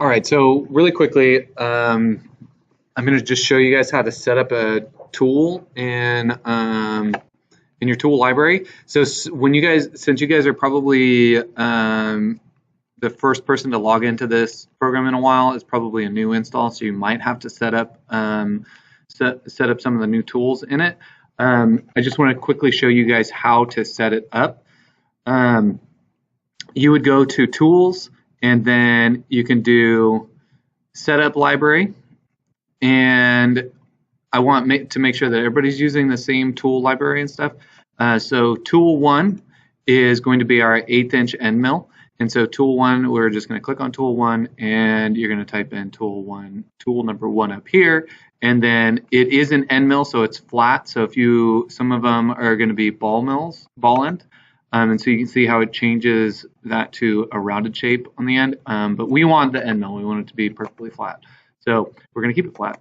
All right, so really quickly, I'm going to just show you guys how to set up a tool in your tool library. So when you guys, since you guys are probably the first person to log into this program in a while, it's probably a new install, so you might have to set up set up some of the new tools in it. I just want to quickly show you guys how to set it up. You would go to Tools, and then you can do Setup Library. And I want to make sure that everybody's using the same tool library and stuff. So Tool 1 is going to be our 1/8 inch end mill. And so Tool 1, we're just going to click on Tool 1, and you're going to type in Tool number 1 up here. And then it is an end mill, so it's flat. So if some of them are going to be ball end. And so you can see how it changes that to a rounded shape on the end. But we want the end mill. We want it to be perfectly flat. So we're going to keep it flat.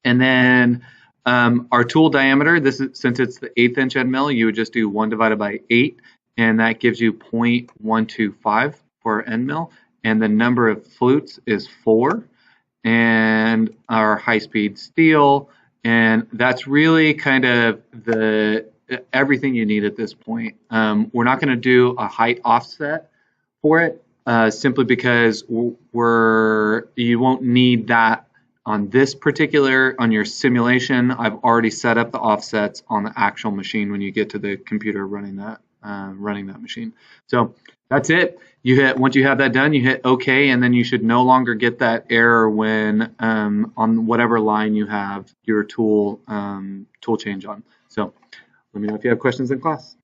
And then our tool diameter, since it's the 1/8 inch end mill, you would just do 1 divided by 8, and that gives you 0.125 for our end mill. And the number of flutes is 4, and our high-speed steel, and that's really kind of everything you need at this point. We're not going to do a height offset for it, simply because you won't need that on your simulation. I've already set up the offsets on the actual machine when you get to the computer running that machine. So that's it. Once you have that done, you hit OK, and then you should no longer get that error when on whatever line you have your tool change on. So let me know if you have questions in class.